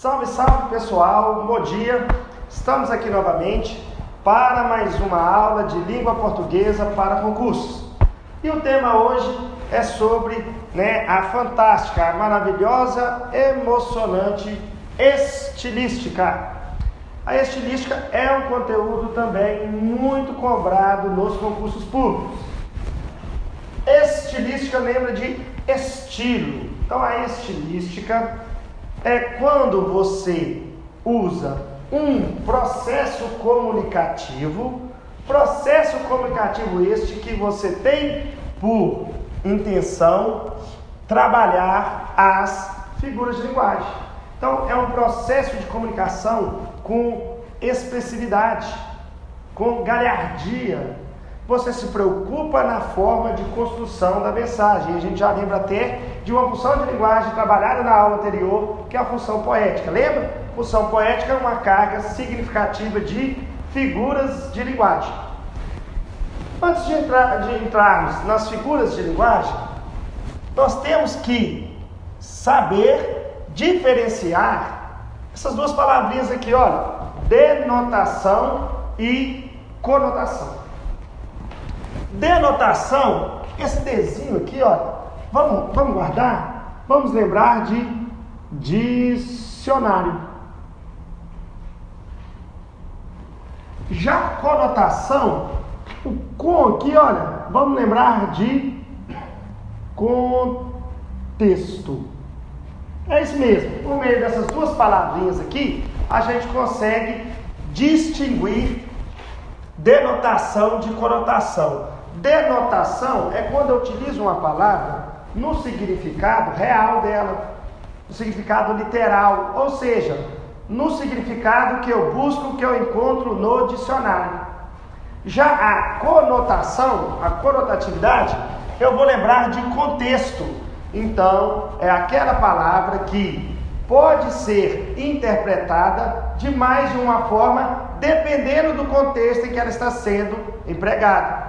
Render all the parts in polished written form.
Salve, salve pessoal, bom dia! Estamos aqui novamente para mais uma aula de língua portuguesa para concursos. E o tema hoje é sobre a fantástica, a maravilhosa, emocionante estilística. A estilística é um conteúdo também muito cobrado nos concursos públicos. Estilística lembra de estilo. Então a estilística é quando você usa um processo comunicativo este que você tem por intenção trabalhar as figuras de linguagem. Então é um processo de comunicação com expressividade, com galhardia. Você se preocupa na forma de construção da mensagem. A gente já lembra até de uma função de linguagem trabalhada na aula anterior, que é a função poética. Lembra? Função poética é uma carga significativa de figuras de linguagem. Antes de entrarmos nas figuras de linguagem, nós temos que saber diferenciar essas duas palavrinhas aqui, olha, denotação e conotação. Denotação, esse desenho aqui, olha, vamos guardar, vamos lembrar de dicionário. Já conotação, o com aqui, olha, vamos lembrar de contexto. É isso mesmo, por meio dessas duas palavrinhas aqui, a gente consegue distinguir denotação de conotação. Denotação é quando eu utilizo uma palavra no significado real dela, no significado literal, ou seja, no significado que eu busco, que eu encontro no dicionário. Já a conotação, a conotatividade, eu vou lembrar de contexto. Então, é aquela palavra que pode ser interpretada de mais de uma forma, dependendo do contexto em que ela está sendo empregada.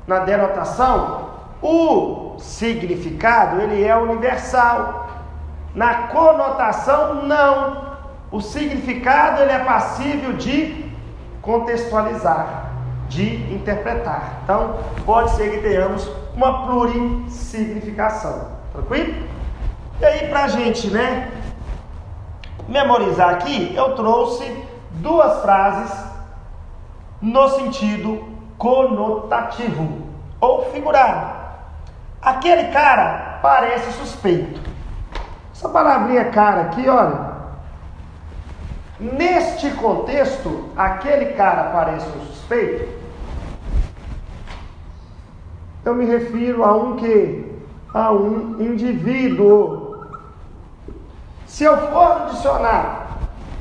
Na denotação, o significado ele é universal. Na conotação, não. O significado ele é passível de contextualizar, de interpretar. Então, pode ser que tenhamos uma plurissignificação. Tranquilo? E aí, para a gente, memorizar aqui, eu trouxe duas frases no sentido conotativo ou figurado. Aquele cara parece suspeito. Essa palavrinha cara aqui, olha, neste contexto, aquele cara parece um suspeito. Eu me refiro a um indivíduo. Se eu for no dicionário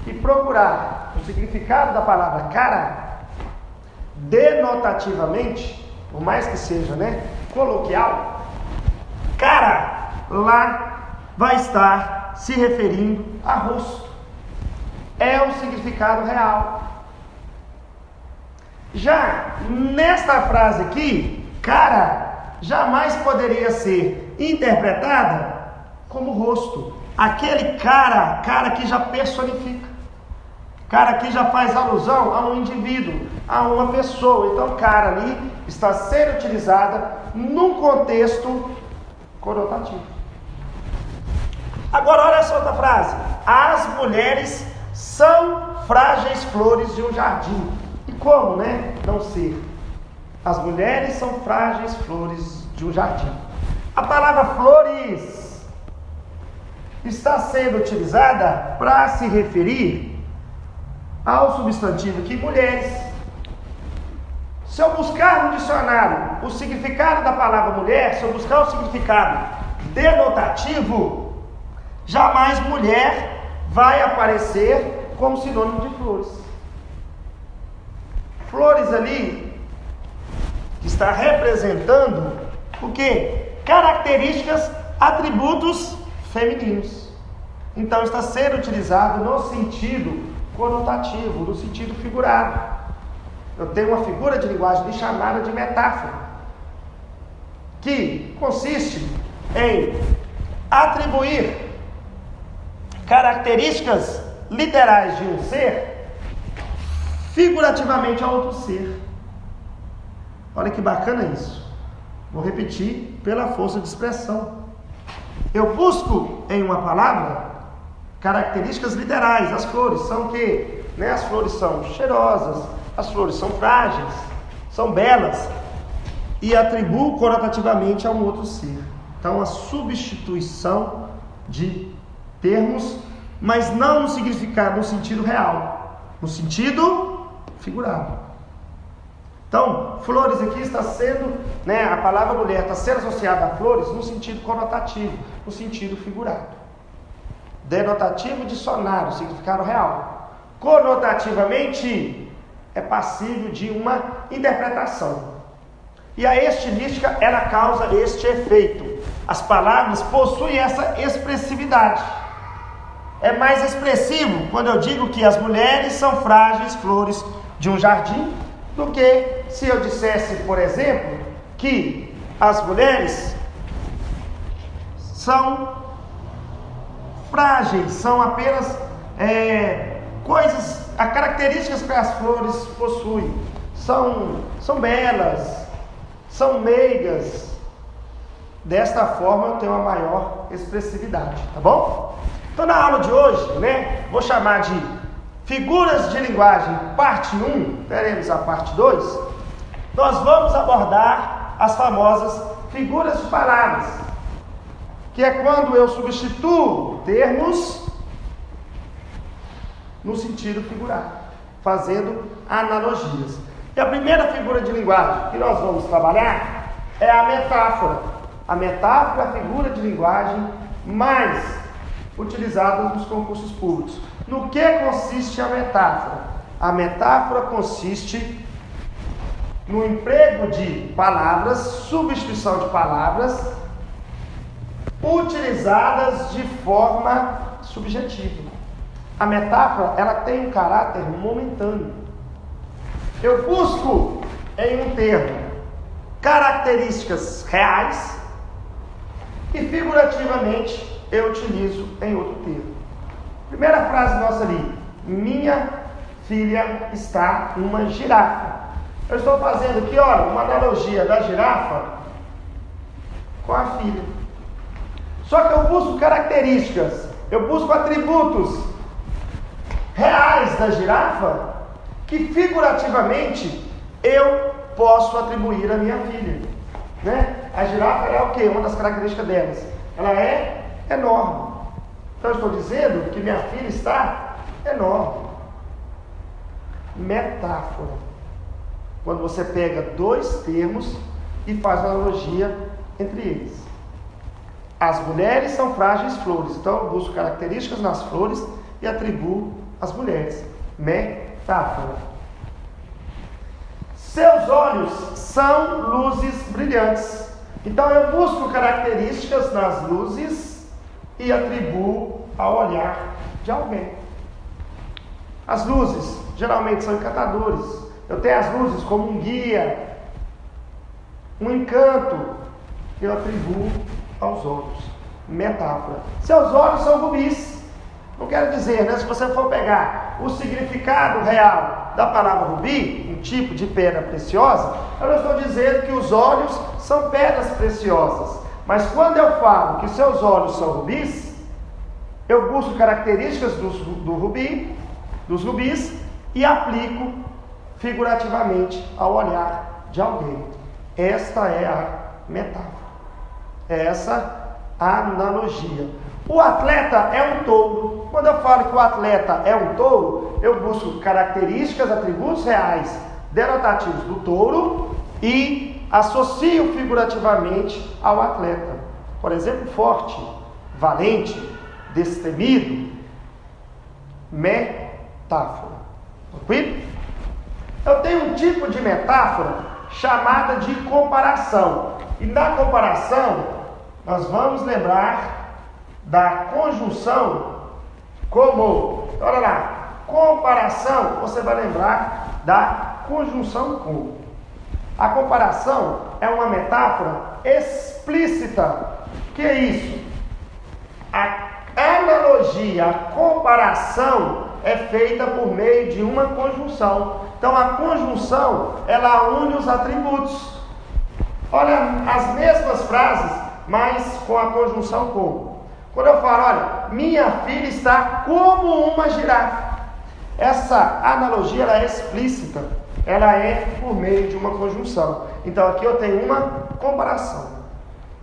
e procurar o significado da palavra cara, denotativamente, por mais que seja, coloquial, cara lá vai estar se referindo a rosto. É o significado real. Já nesta frase aqui, cara jamais poderia ser interpretada como rosto. Aquele cara que já personifica. Cara que já faz alusão a um indivíduo, a uma pessoa. Então, cara ali está sendo utilizada num contexto conotativo. Agora, olha essa outra frase. As mulheres são frágeis flores de um jardim. E como, não ser? As mulheres são frágeis flores de um jardim. A palavra flores está sendo utilizada para se referir ao substantivo aqui, mulheres. Se eu buscar no dicionário o significado da palavra mulher, se eu buscar o significado denotativo, jamais mulher vai aparecer como sinônimo de flores. Flores ali está representando o quê? Características, atributos femininos. Então está sendo utilizado no sentido conotativo, no sentido figurado. Eu tenho uma figura de linguagem chamada de metáfora, que consiste em atribuir características literais de um ser, figurativamente a outro ser. Olha que bacana isso. Vou repetir pela força de expressão. Eu busco em uma palavra características literais. As flores são o quê? As flores são cheirosas, as flores são frágeis, são belas, e atribuo conotativamente a um outro ser. Então, a substituição de termos, mas não no significado, no sentido real, no sentido figurado. Então, flores aqui está sendo, a palavra mulher está sendo associada a flores no sentido conotativo, no sentido figurado. Denotativo de sonar, o significado real. Conotativamente, é passível de uma interpretação. E a estilística, ela causa este efeito. As palavras possuem essa expressividade. É mais expressivo quando eu digo que as mulheres são frágeis flores de um jardim, do que se eu dissesse, por exemplo, que as mulheres são frágeis, são apenas coisas, as características que as flores possuem, são belas, são meigas. Desta forma eu tenho uma maior expressividade, tá bom? Então, na aula de hoje, vou chamar de Figuras de Linguagem, parte 1, teremos a parte 2, nós vamos abordar as famosas figuras de palavras, que é quando eu substituo termos no sentido figurado, fazendo analogias. E a primeira figura de linguagem que nós vamos trabalhar é a metáfora. A metáfora é a figura de linguagem mais utilizada nos concursos públicos. No que consiste a metáfora? A metáfora consiste no emprego de palavras, substituição de palavras, utilizadas de forma subjetiva. A metáfora, ela tem um caráter momentâneo. Eu busco em um termo características reais e figurativamente eu utilizo em outro termo. Primeira frase nossa ali: minha filha está numa girafa. Eu estou fazendo aqui, olha, uma analogia da girafa com a filha. Só que eu busco características, eu busco atributos reais da girafa que figurativamente eu posso atribuir à minha filha. A girafa é o quê? Uma das características delas, ela é enorme. Então eu estou dizendo que minha filha está enorme. Metáfora: quando você pega dois termos e faz uma analogia entre eles. As mulheres são frágeis flores, então eu busco características nas flores e atribuo às mulheres. Metáfora. Seus olhos são luzes brilhantes, então eu busco características nas luzes e atribuo ao olhar de alguém. As luzes geralmente são encantadores. Eu tenho as luzes como um guia, um encanto, que eu atribuo aos olhos. Metáfora. Seus olhos são rubis. Não quero dizer, se você for pegar o significado real da palavra rubi, um tipo de pedra preciosa, eu não estou dizendo que os olhos são pedras preciosas. Mas quando eu falo que seus olhos são rubis, eu busco características dos rubis e aplico figurativamente ao olhar de alguém. Esta é a metáfora. Essa a analogia. O atleta é um touro. Quando eu falo que o atleta é um touro, eu busco características, atributos reais denotativos do touro e associo figurativamente ao atleta. Por exemplo, forte, valente, destemido. Metáfora. Tranquilo? Eu tenho um tipo de metáfora chamada de comparação. E na comparação, nós vamos lembrar da conjunção como. Olha lá, comparação, você vai lembrar da conjunção com. A comparação é uma metáfora explícita. Que é isso? A analogia, a comparação é feita por meio de uma conjunção. Então a conjunção, ela une os atributos. Olha, as mesmas frases, mas com a conjunção como. Quando eu falo, olha, minha filha está como uma girafa. Essa analogia, ela é explícita. Ela é por meio de uma conjunção. Então aqui eu tenho uma comparação.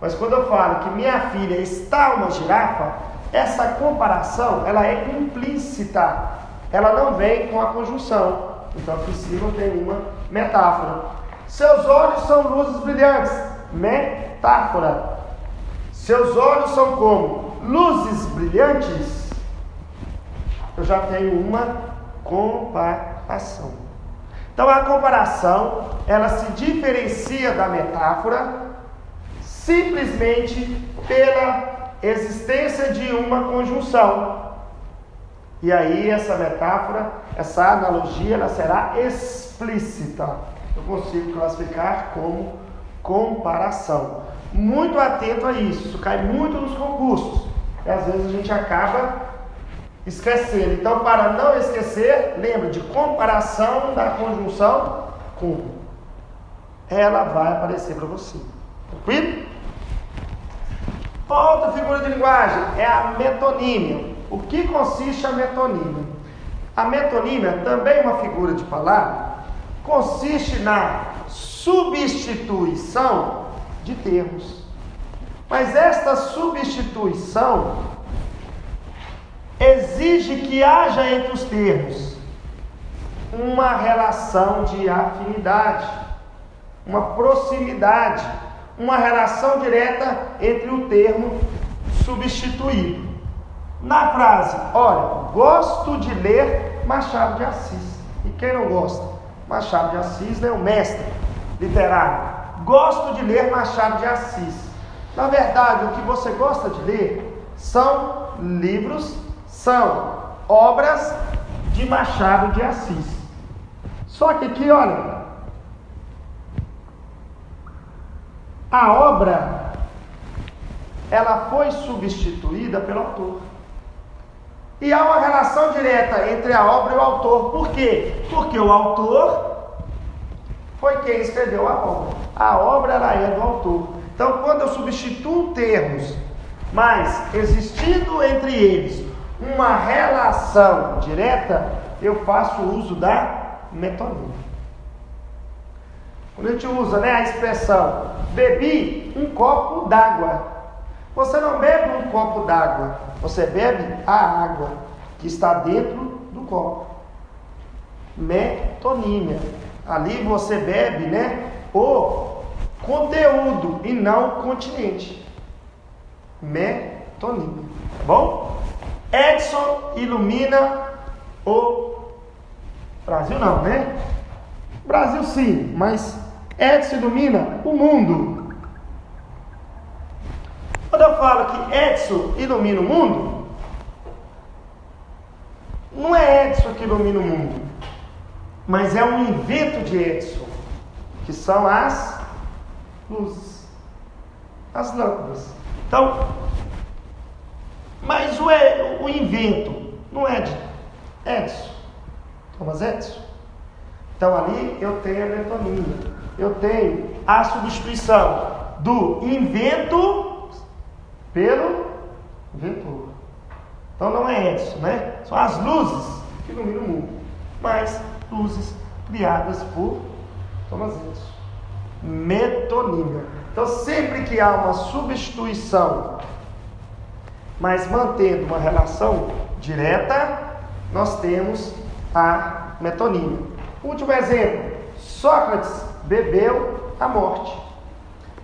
Mas quando eu falo que minha filha está uma girafa, essa comparação, ela é implícita. Ela não vem com a conjunção. Então aqui em cima eu tenho uma metáfora. Seus olhos são luzes brilhantes. Metáfora. Seus olhos são como luzes brilhantes. Eu já tenho uma comparação. Então a comparação, ela se diferencia da metáfora simplesmente pela existência de uma conjunção. E aí essa metáfora, essa analogia, ela será explícita. Eu consigo classificar como comparação. Muito atento a isso cai muito nos concursos. E às vezes a gente acaba esquecendo. Então, para não esquecer, lembra de comparação da conjunção com. Ela vai aparecer para você. Tranquilo? Outra figura de linguagem é a metonímia. O que consiste a metonímia? A metonímia, também uma figura de palavra, consiste na substituição de termos. Mas esta substituição exige que haja entre os termos uma relação de afinidade, uma proximidade, uma relação direta entre o termo substituído. Na frase, olha, gosto de ler Machado de Assis. E quem não gosta? Machado de Assis é o mestre literário. Gosto de ler Machado de Assis. Na verdade, o que você gosta de ler são livros, são obras de Machado de Assis. Só que aqui, olha, a obra, ela foi substituída pelo autor. E há uma relação direta entre a obra e o autor. Por quê? Porque o autor foi quem escreveu a obra. A obra, ela é do autor. Então, quando eu substituo termos, mas existindo entre eles uma relação direta, eu faço uso da metonímia. Quando a gente usa, a expressão bebi um copo d'água, você não bebe um copo d'água, você bebe a água que está dentro do copo. Metonímia. Ali você bebe, o conteúdo e não o continente. Metonímia. Tá bom? Edson ilumina o Brasil não, Brasil sim, mas Edson ilumina o mundo. Quando eu falo que Edson ilumina o mundo, não é Edson que ilumina o mundo, mas é um invento de Edson, que são as luzes, as lâmpadas. Então, mas o invento não é de Edson, Thomas Edison. Então ali eu tenho a metonímia, eu tenho a substituição do invento pelo inventor. Então não é Edison, São as luzes que iluminam o mundo, mas luzes criadas por Thomas Edison. Metonímia. Então sempre que há uma substituição, mas mantendo uma relação direta, nós temos a metonímia. Último exemplo: Sócrates bebeu a morte.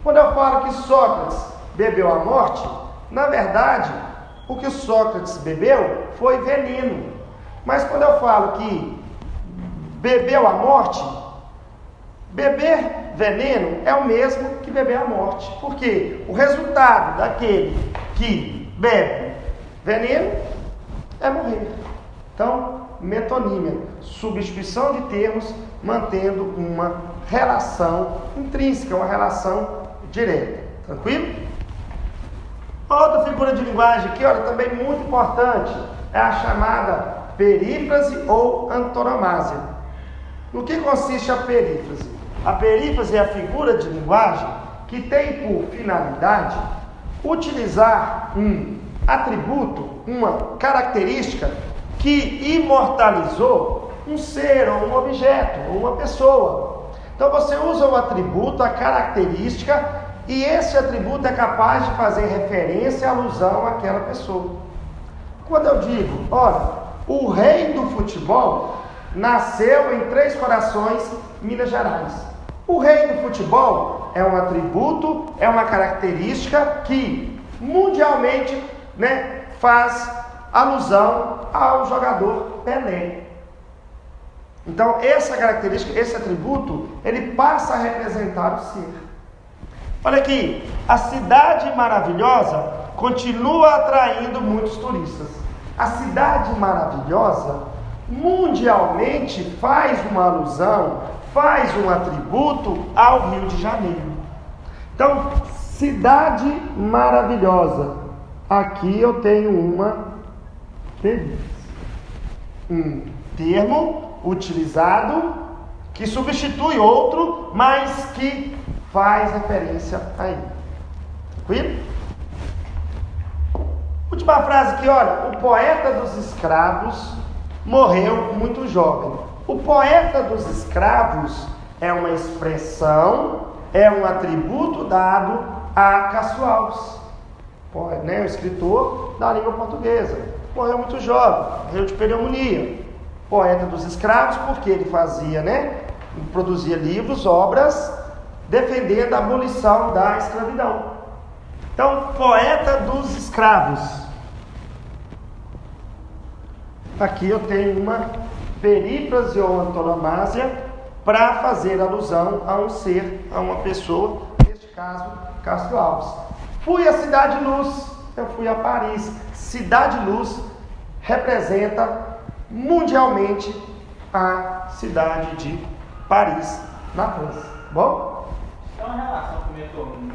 Quando eu falo que Sócrates bebeu a morte, na verdade, o que Sócrates bebeu foi veneno. Mas quando eu falo que bebeu a morte, beber veneno é o mesmo que beber a morte. Porque o resultado daquele que bebe veneno é morrer. Então, metonímia, substituição de termos, mantendo uma relação intrínseca, uma relação direta. Tranquilo? Outra figura figura de linguagem aqui, olha, também muito importante, é a chamada perífrase ou antonomásia. No que consiste a perífrase? A perífrase é a figura de linguagem que tem por finalidade utilizar um atributo, uma característica que imortalizou um ser, ou um objeto, ou uma pessoa. Então você usa o atributo, a característica, e esse atributo é capaz de fazer referência, alusão àquela pessoa. Quando eu digo, olha, o rei do futebol nasceu em Três Corações, Minas Gerais. O rei do futebol é um atributo, é uma característica que mundialmente, faz alusão ao jogador Pelé. Então, essa característica, esse atributo, ele passa a representar o ser. Olha aqui, a cidade maravilhosa continua atraindo muitos turistas. A cidade maravilhosa, mundialmente, faz uma alusão, faz um atributo ao Rio de Janeiro. Então, cidade maravilhosa. Aqui eu tenho uma perífrase. Um termo utilizado que substitui outro, mas que faz referência a ele. Tranquilo? Última frase aqui, olha. O poeta dos escravos morreu muito jovem. O poeta dos escravos é uma expressão, é um atributo dado a Cássio Alves, o escritor da língua portuguesa. Morreu muito jovem, morreu de pneumonia. Poeta dos escravos, porque ele fazia, produzia livros, obras, defendendo a abolição da escravidão. Então, poeta dos escravos. Aqui eu tenho uma perífrase ou antonomásia para fazer alusão a um ser, a uma pessoa, neste caso, Cássio Alves. Fui à Cidade Luz, eu fui a Paris. Cidade Luz representa mundialmente a cidade de Paris, na França. Bom? Tem uma relação com o metonimo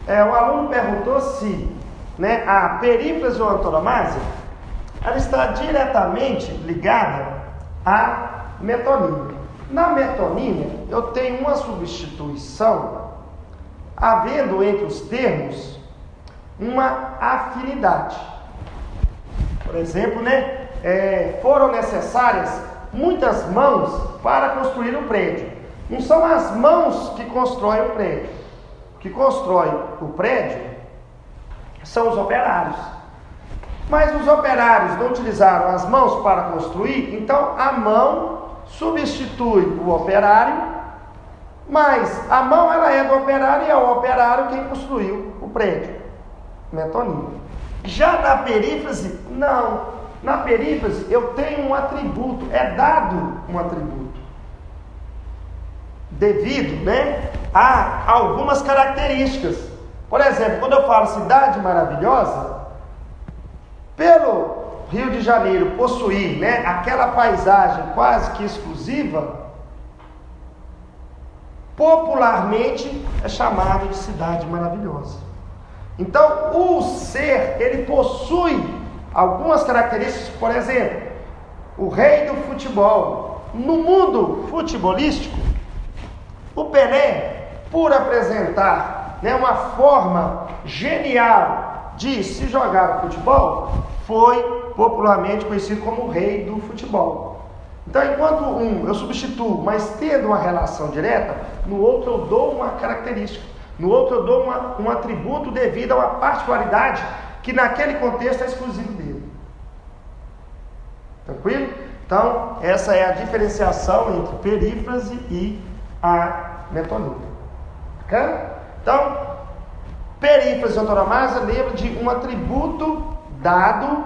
também? O aluno perguntou se a perífrase ou antonomásia ela está diretamente ligada à metonímia. Na metonímia, eu tenho uma substituição, havendo entre os termos uma afinidade. Por exemplo, foram necessárias muitas mãos para construir um prédio. Não são as mãos que constroem o prédio. O que constrói o prédio são os operários. Mas os operários não utilizaram as mãos para construir, então a mão substitui o operário, mas a mão ela é do operário e é o operário quem construiu o prédio. Metonímia. Já na perífrase, não. Na perífrase eu tenho um atributo, é dado um atributo. Devido, a algumas características. Por exemplo, quando eu falo cidade maravilhosa, pelo Rio de Janeiro possuir, aquela paisagem quase que exclusiva, popularmente é chamado de cidade maravilhosa. Então, o ser, ele possui algumas características, por exemplo, o rei do futebol. No mundo futebolístico, o Pelé, por apresentar uma forma genial de se jogar futebol, foi popularmente conhecido como o rei do futebol. Então, enquanto um eu substituo, mas tendo uma relação direta, no outro eu dou uma característica. No outro eu dou um atributo devido a uma particularidade que naquele contexto é exclusivo dele. Tranquilo? Então, essa é a diferenciação entre perífrase e a metonímia. Ok? Então, perífrase e antonomásia lembra de um atributo dado,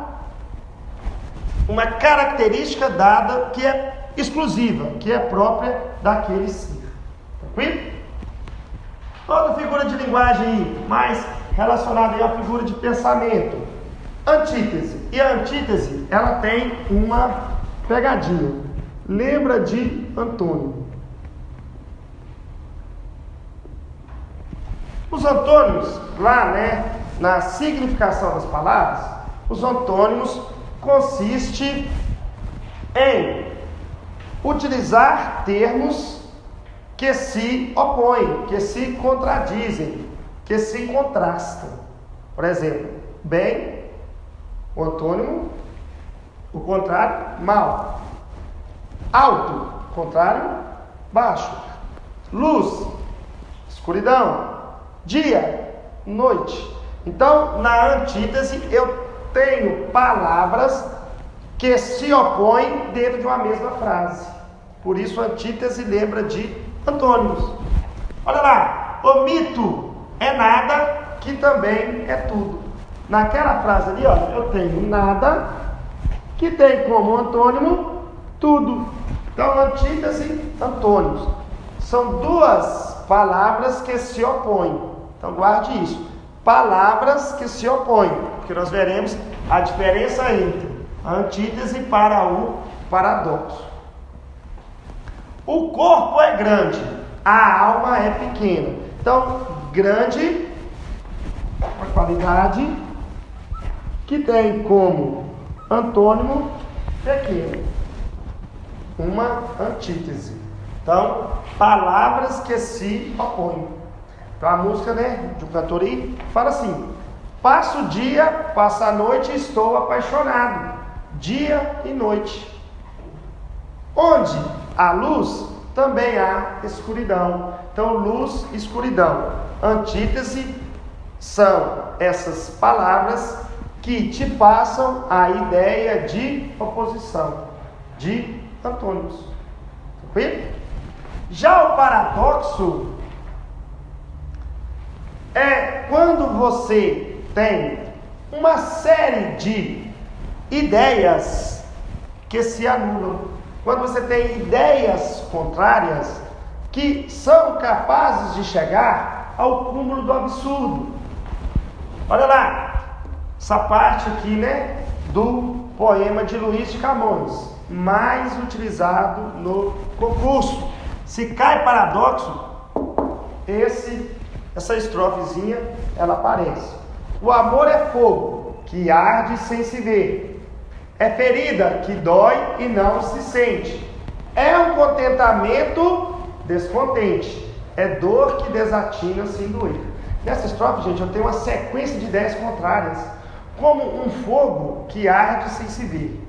uma característica dada que é exclusiva, que é própria daquele ser. Tranquilo? Outra figura de linguagem mais relacionada à figura de pensamento, antítese. E a antítese, ela tem uma pegadinha. Lembra de antônimo. Os antônimos, lá, na significação das palavras, os antônimos consistem em utilizar termos que se opõem, que se contradizem, que se contrastam. Por exemplo, bem, o antônimo, o contrário, mal. Alto, o contrário, baixo. Luz, escuridão. Dia, noite. Então, na antítese, eu tenho palavras que se opõem dentro de uma mesma frase. Por isso, a antítese lembra de antônimos. Olha lá, omito é nada, que também é tudo. Naquela frase ali, olha, eu tenho nada, que tem como antônimo tudo. Então, antítese, antônimos. São duas palavras que se opõem. Então, guarde isso. Palavras que se opõem, porque nós veremos a diferença entre a antítese para o paradoxo. O corpo é grande, a alma é pequena. Então, grande, a qualidade, que tem como antônimo pequeno. Uma antítese. Então, palavras que se opõem. Então a música, de um cantor aí, fala assim: passa o dia, passa a noite, estou apaixonado, dia e noite. Onde há luz, também há escuridão. Então, luz e escuridão. Antítese são essas palavras que te passam a ideia de oposição, de antônimos. Tranquilo? Já o paradoxo é quando você tem uma série de ideias que se anulam. Quando você tem ideias contrárias que são capazes de chegar ao cúmulo do absurdo. Olha lá, essa parte aqui, do poema de Luís de Camões, mais utilizado no concurso. Se cai paradoxo, essa estrofezinha, ela aparece. O amor é fogo que arde sem se ver. É ferida que dói e não se sente. É um contentamento descontente. É dor que desatina sem doer. Nessa estrofe, gente, eu tenho uma sequência de ideias contrárias. Como um fogo que arde sem se ver.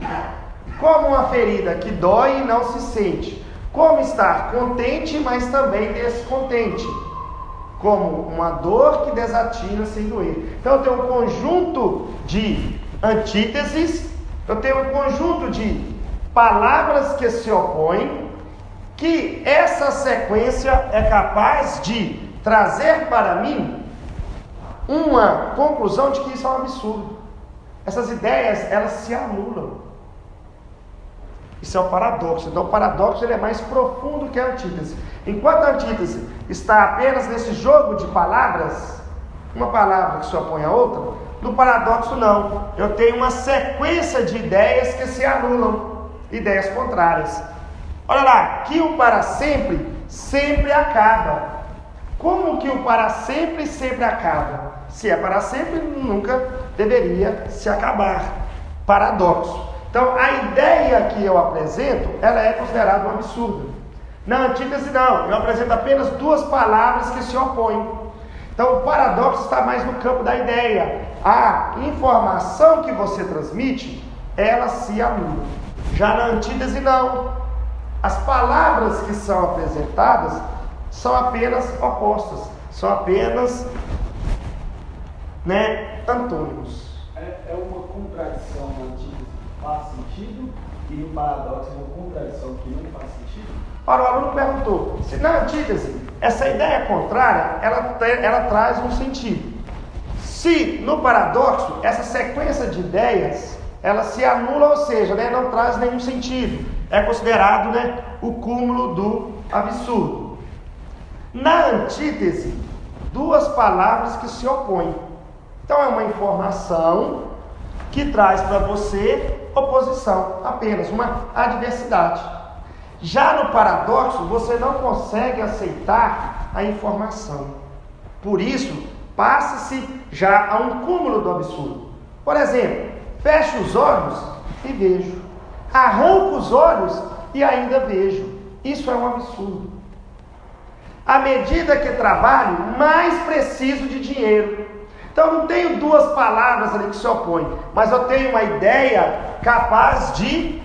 Como uma ferida que dói e não se sente. Como estar contente, mas também descontente. Como uma dor que desatina sem doer. Então eu tenho um conjunto de antíteses, eu tenho um conjunto de palavras que se opõem, que essa sequência é capaz de trazer para mim uma conclusão de que isso é um absurdo. Essas ideias, elas se anulam. Isso é o paradoxo. Então o paradoxo ele é mais profundo que a antítese. Enquanto a antítese está apenas nesse jogo de palavras, uma palavra que se opõe a outra, no paradoxo não. Eu tenho uma sequência de ideias que se anulam, ideias contrárias. Olha lá, que o para sempre sempre acaba. Como que o para sempre sempre acaba? Se é para sempre, nunca deveria se acabar. Paradoxo. Então, a ideia que eu apresento, ela é considerada um absurdo. Na antítese, não. Eu apresento apenas duas palavras que se opõem. Então, o paradoxo está mais no campo da ideia. A informação que você transmite, ela se anula. Já na antítese, não. As palavras que são apresentadas são apenas opostas. São apenas, antônimos. É uma contradição na antítese que faz sentido e no paradoxo é uma contradição que não faz sentido? Ora, o aluno perguntou, se na antítese, essa ideia contrária, ela traz um sentido. Se no paradoxo, essa sequência de ideias, ela se anula, ou seja, não traz nenhum sentido. É considerado, o cúmulo do absurdo. Na antítese, duas palavras que se opõem. Então é uma informação que traz para você oposição, apenas uma adversidade. Já no paradoxo, você não consegue aceitar a informação. Por isso, passa-se já a um cúmulo do absurdo. Por exemplo, fecho os olhos e vejo. Arranco os olhos e ainda vejo. Isso é um absurdo. À medida que trabalho, mais preciso de dinheiro. Então, não tenho duas palavras ali que se opõem, mas eu tenho uma ideia capaz de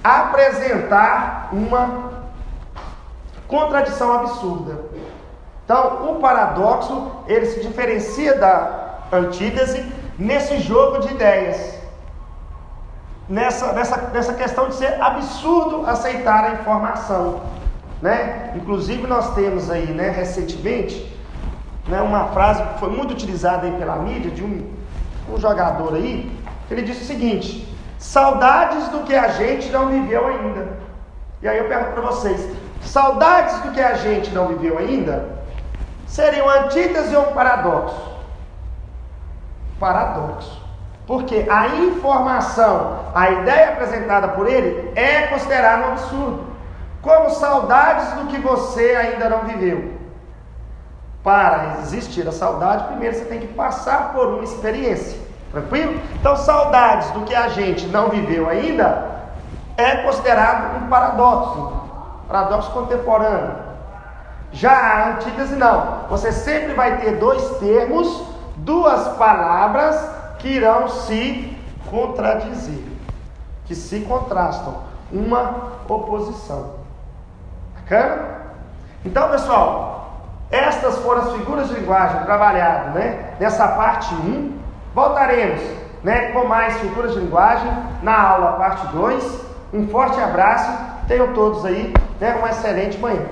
apresentar uma contradição absurda. Então, o paradoxo, ele se diferencia da antítese nesse jogo de ideias. Nessa questão de ser absurdo aceitar a informação, né? Inclusive nós temos aí, né, recentemente, né, uma frase que foi muito utilizada aí pela mídia de um jogador aí. Ele disse o seguinte: saudades do que a gente não viveu ainda. E aí eu pergunto para vocês, saudades do que a gente não viveu ainda seria uma antítese ou um paradoxo? Paradoxo. Porque a informação, a ideia apresentada por ele é considerada um absurdo. Como saudades do que você ainda não viveu. Para existir a saudade, primeiro você tem que passar por uma experiência. Tranquilo? Então, saudades do que a gente não viveu ainda é considerado um paradoxo. Paradoxo contemporâneo. Já a antítese não. Você sempre vai ter dois termos, duas palavras que irão se contradizer, que se contrastam, uma oposição. Bacana? Então, pessoal, estas foram as figuras de linguagem trabalhadas, né, nessa parte 1. Voltaremos, né, com mais figuras de linguagem na aula parte 2. Um forte abraço, tenham todos aí, né, uma excelente manhã.